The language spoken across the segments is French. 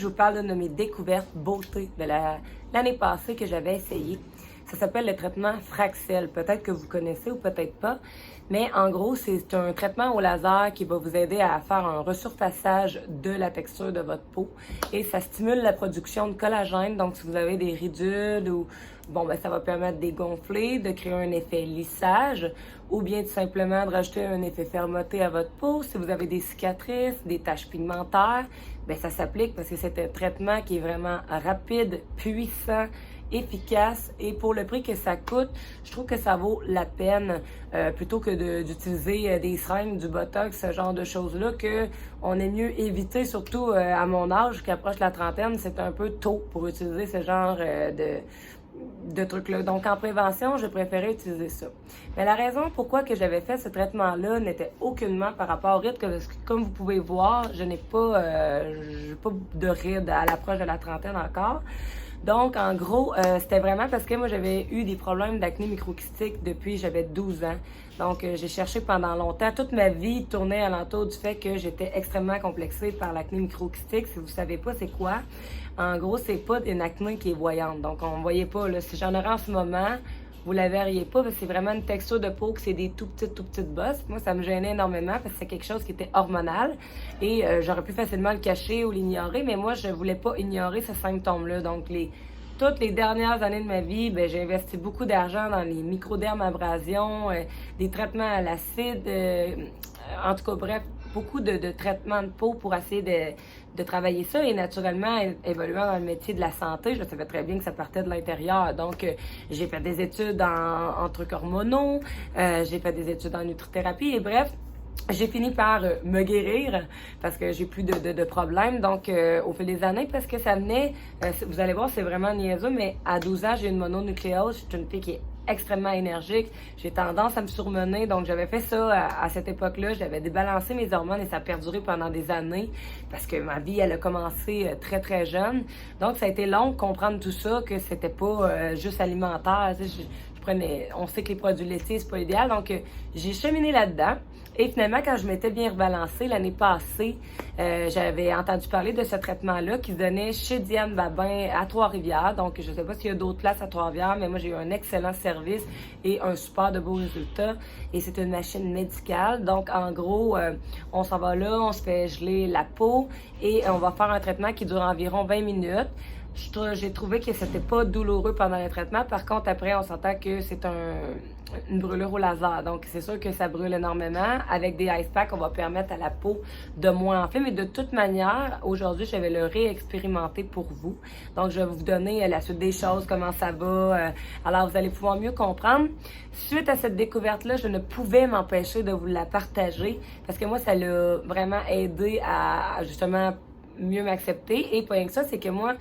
je vous parle d'une de mes découvertes beauté de l'année passée que j'avais essayé. Ça s'appelle le traitement Fraxel. Peut-être que vous connaissez ou peut-être pas. Mais en gros, c'est un traitement au laser qui va vous aider à faire un resurfaçage de la texture de votre peau. Et ça stimule la production de collagène. Donc, si vous avez des ridules ou... Bon, ben ça va permettre de dégonfler, de créer un effet lissage ou bien tout simplement de rajouter un effet fermeté à votre peau. Si vous avez des cicatrices, des taches pigmentaires, ben ça s'applique parce que c'est un traitement qui est vraiment rapide, puissant, efficace et pour le prix que ça coûte, je trouve que ça vaut la peine plutôt que d'utiliser des seringues, du botox, ce genre de choses-là que on est mieux éviter, surtout à mon âge qui approche la trentaine, c'est un peu tôt pour utiliser ce genre de trucs-là. Donc, en prévention, je préférais utiliser ça. Mais la raison pourquoi que j'avais fait ce traitement-là n'était aucunement par rapport aux rides, que comme vous pouvez voir, je n'ai pas, pas de rides à l'approche de la trentaine encore. Donc, en gros, c'était vraiment parce que moi, j'avais eu des problèmes d'acné microkystique depuis j'avais 12 ans. Donc, j'ai cherché pendant longtemps. Toute ma vie tournait alentour du fait que j'étais extrêmement complexée par l'acné microkystique. Si vous savez pas c'est quoi, en gros, c'est pas une acné qui est voyante. Donc, on ne voyait pas, là. Si j'en aurais en ce moment, vous la verriez pas, parce que c'est vraiment une texture de peau que c'est des tout petites bosses. Moi, ça me gênait énormément parce que c'est quelque chose qui était hormonal et j'aurais pu facilement le cacher ou l'ignorer, mais moi, je voulais pas ignorer ce symptôme-là. Donc, toutes les dernières années de ma vie, ben, j'ai investi beaucoup d'argent dans les microdermabrasions, des traitements à l'acide, en tout cas, bref, beaucoup de traitements de peau pour essayer de travailler ça et naturellement, évoluant dans le métier de la santé, je savais très bien que ça partait de l'intérieur. Donc, j'ai fait des études en trucs hormonaux, j'ai fait des études en nutrithérapie et bref, j'ai fini par me guérir parce que j'ai plus de problèmes. Donc, au fil des années, parce que ça venait, vous allez voir, c'est vraiment niaiseux, mais à 12 ans, j'ai une mononucléose. Je suis une fille qui est extrêmement énergique. J'ai tendance à me surmener. Donc, j'avais fait ça à cette époque-là. J'avais débalancé mes hormones et ça a perduré pendant des années parce que ma vie, elle a commencé très jeune. Donc, ça a été long de comprendre tout ça, que c'était pas juste alimentaire. Tu sais, on sait que les produits laitiers, c'est pas idéal. Donc, j'ai cheminé là-dedans. Et finalement, quand je m'étais bien rebalancée l'année passée, j'avais entendu parler de ce traitement-là qui se donnait chez Diane Babin à Trois-Rivières. Donc, je ne sais pas s'il y a d'autres places à Trois-Rivières, mais moi, j'ai eu un excellent service et un super de beaux résultats. Et c'est une machine médicale. Donc, en gros, on s'en va là, on se fait geler la peau et on va faire un traitement qui dure environ 20 minutes. J'ai trouvé que c'était pas douloureux pendant le traitement. Par contre, après, on s'entend que c'est une brûlure au laser. Donc, c'est sûr que ça brûle énormément. Avec des ice packs, on va permettre à la peau de moins enfler. Mais de toute manière, aujourd'hui, je vais le réexpérimenter pour vous. Donc, je vais vous donner la suite des choses, comment ça va. Alors, vous allez pouvoir mieux comprendre. Suite à cette découverte-là, je ne pouvais m'empêcher de vous la partager parce que moi, ça l'a vraiment aidé à justement mieux m'accepter. Et pas rien que ça, c'est que moi,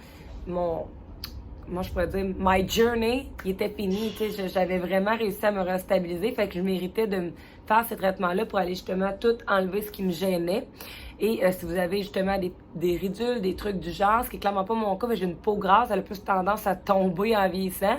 je pourrais dire, my journey, il était fini. J'avais vraiment réussi à me restabiliser. Fait que je méritais de me faire ces traitements-là pour aller justement tout enlever ce qui me gênait. Et si vous avez justement des ridules, des trucs du genre, ce qui est clairement pas mon cas, mais j'ai une peau grasse, elle a plus tendance à tomber en vieillissant.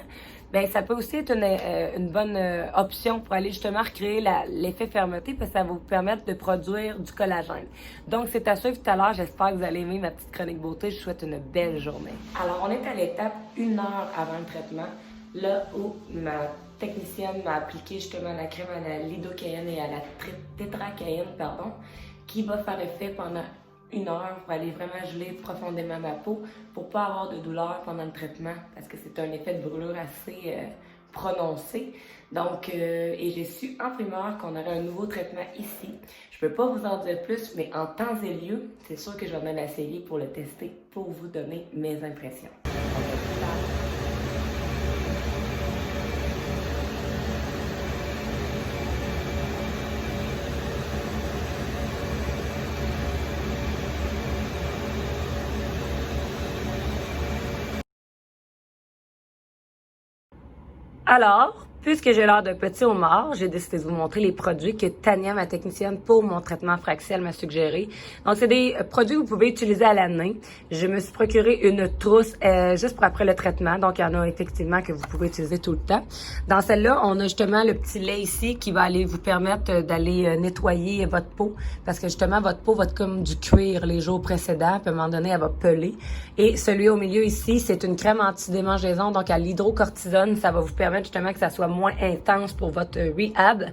Ben ça peut aussi être une bonne option pour aller justement recréer l'effet fermeté parce que ça va vous permettre de produire du collagène. Donc, c'est à suivre tout à l'heure. J'espère que vous allez aimer ma petite chronique beauté. Je vous souhaite une belle journée. Alors, on est à l'étape 1 heure avant le traitement, là où ma technicienne m'a appliqué justement la crème à la lidocaïne et à la tétracaïne, qui va faire effet pendant 1 heure pour aller vraiment geler profondément ma peau pour pas avoir de douleur pendant le traitement parce que c'est un effet de brûlure assez prononcé. Donc, et j'ai su en primeur qu'on aurait un nouveau traitement ici. Je peux pas vous en dire plus, mais en temps et lieu, c'est sûr que je vais même essayer pour le tester pour vous donner mes impressions. Alors, Puisque j'ai l'air de petit homard, j'ai décidé de vous montrer les produits que Tania, ma technicienne pour mon traitement Fraxiel, m'a suggéré. Donc, c'est des produits que vous pouvez utiliser à l'année. Je me suis procuré une trousse juste pour après le traitement. Donc, il y en a effectivement que vous pouvez utiliser tout le temps. Dans celle-là, on a justement le petit lait ici qui va aller vous permettre d'aller nettoyer votre peau. Parce que justement, votre peau va être comme du cuir les jours précédents. Puis à un moment donné, elle va peler. Et celui au milieu ici, c'est une crème anti-démangeaison. Donc, à l'hydrocortisone, ça va vous permettre justement que ça soit moins intense pour votre rehab.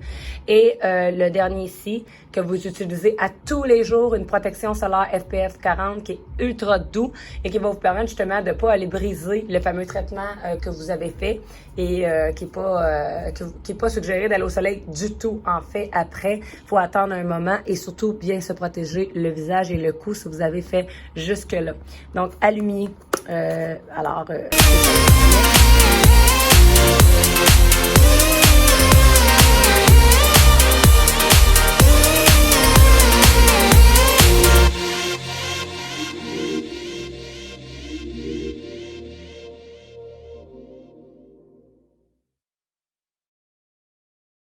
Et le dernier ici, que vous utilisez à tous les jours, une protection solaire SPF 40 qui est ultra doux et qui va vous permettre justement de pas aller briser le fameux traitement que vous avez fait et qui est pas suggéré d'aller au soleil du tout. En fait, après, faut attendre un moment et surtout bien se protéger le visage et le cou si vous avez fait jusque-là. Donc, allumez.